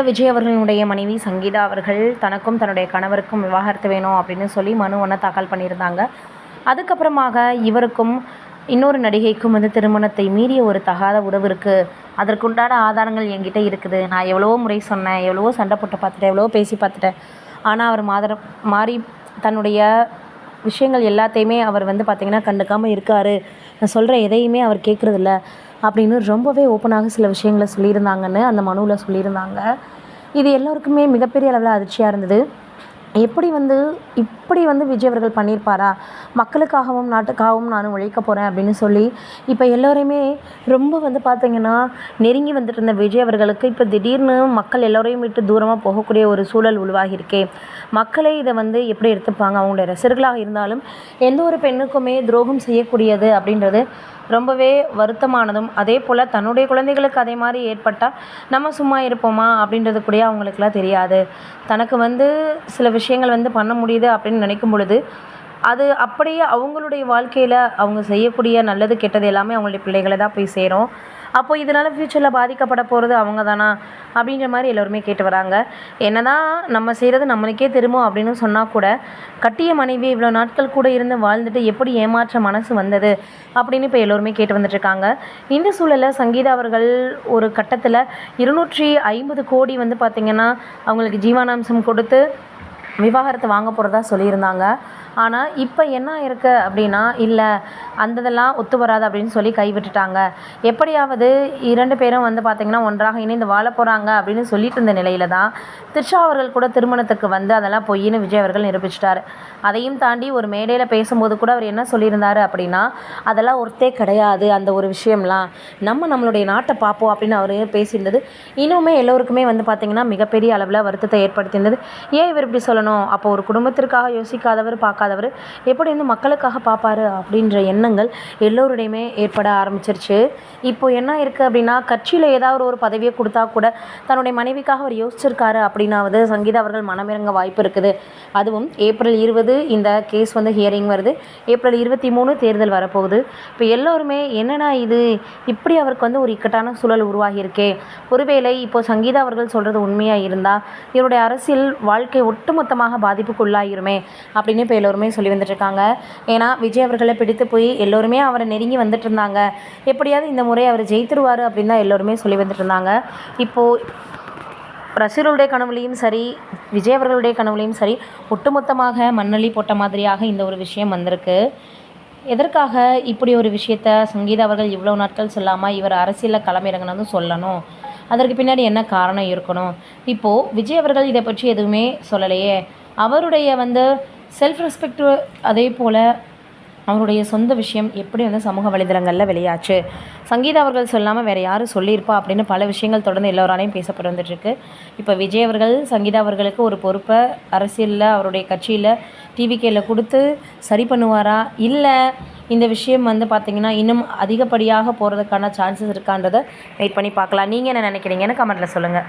விஜய் அவர்களுடைய மனைவி சங்கீதா அவர்கள் தனக்கும் தன்னுடைய கணவருக்கும் விவாகரத்து வேணும் அப்படின்னு சொல்லி மனு ஒன்று தாக்கல் பண்ணியிருந்தாங்க. அதுக்கப்புறமாக இவருக்கும் இன்னொரு நடிகைக்கும் திருமணத்தை மீறிய ஒரு தகாத உறவு இருக்குது, அதற்குண்டான ஆதாரங்கள் என்கிட்ட இருக்குது, நான் எவ்வளவோ முறை சொன்னேன், எவ்வளவோ சண்டை போட்டு பார்த்துட்டேன், எவ்வளவோ பேசி பார்த்துட்டேன், ஆனால் அவர் மாறி தன்னுடைய விஷயங்கள் எல்லாத்தையுமே அவர் பார்த்திங்கன்னா கண்டுக்காமல் இருக்கார், நான் சொல்கிற எதையுமே அவர் கேட்குறதில்ல அப்படின்னு ரொம்பவே ஓப்பனாக சில விஷயங்களை சொல்லியிருந்தாங்கன்னு அந்த மனுவில் சொல்லியிருந்தாங்க. இது எல்லோருக்குமே மிகப்பெரிய அளவில் அதிர்ச்சியாக இருந்தது. எப்படி இப்படி விஜய் அவர்கள் பண்ணியிருப்பாரா? மக்களுக்காகவும் நாட்டுக்காகவும் நான் உழைக்க போகிறேன் அப்படின்னு சொல்லி இப்போ எல்லோரையுமே ரொம்ப பார்த்திங்கன்னா நெருங்கி வந்துட்டு இருந்த விஜய் அவர்களுக்கு இப்போ திடீர்னு மக்கள் எல்லோரையும் விட்டு தூரமாக போகக்கூடிய ஒரு சூழல் உருவாகியிருக்கே. மக்களே இதை எப்படி எடுத்துப்பாங்க? அவங்களுடைய ரசிகர்களாக இருந்தாலும் எந்த ஒரு பெண்ணுக்குமே துரோகம் செய்யக்கூடியது அப்படின்றது ரொம்பவே வருத்தமானதும், அதே போல் தன்னுடைய குழந்தைகளுக்கு அதே மாதிரி ஏற்பட்டால் நம்ம சும்மா இருப்போமா அப்படின்றது கூட அவங்களுக்குலாம் தெரியாது. தனக்கு சில விஷயங்கள் பண்ண முடியுது அப்படின்னு நினைக்கும் பொழுது அது அப்படியே அவங்களுடைய வாழ்க்கையில் அவங்க செய்யக்கூடிய நல்லது கெட்டது எல்லாமே அவங்களுடைய பிள்ளைகளை தான் போய் சேரும். அப்போது இதனால் ஃப்யூச்சரில் பாதிக்கப்பட போகிறது அவங்க தானா அப்படின்ற மாதிரி எல்லோருமே கேட்டு வராங்க. என்ன தான் நம்ம செய்கிறது நம்மளுக்கே திரும்பும் அப்படின்னு சொன்னால் கூட கட்டிய மனைவி இவ்வளோ நாட்கள் கூட இருந்து வாழ்ந்துட்டு எப்படி ஏமாற்ற மனசு வந்தது அப்படின்னு இப்போ எல்லோருமே கேட்டு வந்துட்டுருக்காங்க. இந்த சூழலில் சங்கீதா அவர்கள் ஒரு கட்டத்தில் 250 கோடி பார்த்திங்கன்னா அவங்களுக்கு ஜீவனாம்சம் கொடுத்து விவாகரத்து வாங்க போகிறதா சொல்லியிருந்தாங்க. ஆனால் இப்போ என்ன இருக்குது அப்படின்னா, இல்லை அந்ததெல்லாம் ஒத்து வராது அப்படின்னு சொல்லி கைவிட்டுட்டாங்க. எப்படியாவது 2 பேரும் பார்த்திங்கன்னா ஒன்றாக இணைந்து வாழ போகிறாங்க அப்படின்னு சொல்லிட்டு இருந்த நிலையில் தான் த்ரிஷா அவர்கள் கூட திருமணத்துக்கு அதெல்லாம் பொய்ன்னு விஜய் அவர்கள் நிரூபிச்சிட்டார். அதையும் தாண்டி ஒரு மேடையில் பேசும்போது கூட அவர் என்ன சொல்லியிருந்தார் அப்படின்னா, அதெல்லாம் ஒருத்தே கிடையாது, அந்த ஒரு விஷயம்லாம் நம்மளுடைய நாட்டை பார்ப்போம் அப்படின்னு அவர் பேசியிருந்தது இன்னுமே எல்லோருக்குமே பார்த்திங்கன்னா மிகப்பெரிய அளவில் வருத்தத்தை ஏற்படுத்தியிருந்தது. ஏன் இவர் இப்படி சொல்லணும்? அப்போ ஒரு குடும்பத்திற்காக யோசிக்காதவர் பார்க்காதவர் எப்படி மக்களுக்காக பார்ப்பாரு அப்படின்ற எண்ணங்கள் எல்லோருடையுமே ஏற்பட ஆரம்பிச்சிருச்சு. இப்போ என்ன இருக்குது அப்படின்னா, கட்சியில் ஏதாவது ஒரு பதவியை கொடுத்தா கூட தன்னுடைய மனைவிக்காக அவர் யோசிச்சிருக்காரு அப்படின்னாவது சங்கீதா அவர்கள் மனமிறங்க வாய்ப்பு இருக்குது. அதுவும் ஏப்ரல் 20 இந்த கேஸ் ஹியரிங் வருது, ஏப்ரல் 23 தேர்தல் வரப்போகுது. இப்போ எல்லோருமே என்னன்னா இது இப்படி அவருக்கு ஒரு இக்கட்டான சூழல் உருவாகியிருக்கே, ஒருவேளை இப்போ சங்கீதா அவர்கள் சொல்கிறது உண்மையாக இருந்தால் இவருடைய அரசியல் வாழ்க்கை ஒட்டுமொத்தமாக பாதிப்புக்குள்ளாயிருமே அப்படின்னு இப்போ எல்லோருமே சொல்லி வந்துட்டுருக்காங்க. ஏன்னா விஜய் அவர்களை பிடித்து போய் எல்லோருமே அவரை நெருங்கி வந்துட்டு இருந்தாங்க, எப்படியாவது இந்த முறை அவர் ஜெயித்துருவார் அப்படின்னு தான் எல்லோருமே சொல்லி வந்துட்டு இருந்தாங்க. இப்போது ரசிகர்களுடைய கனவுலையும் சரி, விஜய் அவர்களுடைய கனவுலையும் சரி, ஒட்டுமொத்தமாக மண்ணள்ளி போட்ட மாதிரியாக இந்த ஒரு விஷயம் வந்திருக்கு. எதற்காக இப்படி ஒரு விஷயத்த சங்கீதா அவர்கள் இவ்வளோ நாட்கள் சொல்லாமல் இவர் அரசியலில் களமிறங்கினதும் சொல்லணும்? அதற்கு பின்னாடி என்ன காரணம் இருக்கணும்? இப்போது விஜய் அவர்கள் இதை பற்றி எதுவுமே சொல்லலையே. அவருடைய செல்ஃப் ரெஸ்பெக்ட், அதே போல் அவருடைய சொந்த விஷயம் எப்படி சமூக வலைதளங்களில் வெளியாச்சு, சங்கீதா அவர்கள் சொல்லாமல் வேறு யார் சொல்லியிருப்பா அப்படின்னு பல விஷயங்கள் தொடர்ந்து எல்லோராலையும் பேசப்பட்டு வந்துட்டுருக்கு. இப்போ விஜய் அவர்கள் சங்கீதா அவர்களுக்கு ஒரு பொறுப்பை அரசியலில் அவருடைய கட்சியில் டிவிகேயில் கொடுத்து சரி பண்ணுவாரா, இல்லை இந்த விஷயம் பார்த்திங்கன்னா இன்னும் அதிகப்படியாக போகிறதுக்கான சான்சஸ் இருக்கான்றதை வெயிட் பண்ணி பார்க்கலாம். நீங்கள் என்ன நினைக்கிறீங்கன்னு கமெண்ட்டில் சொல்லுங்கள்.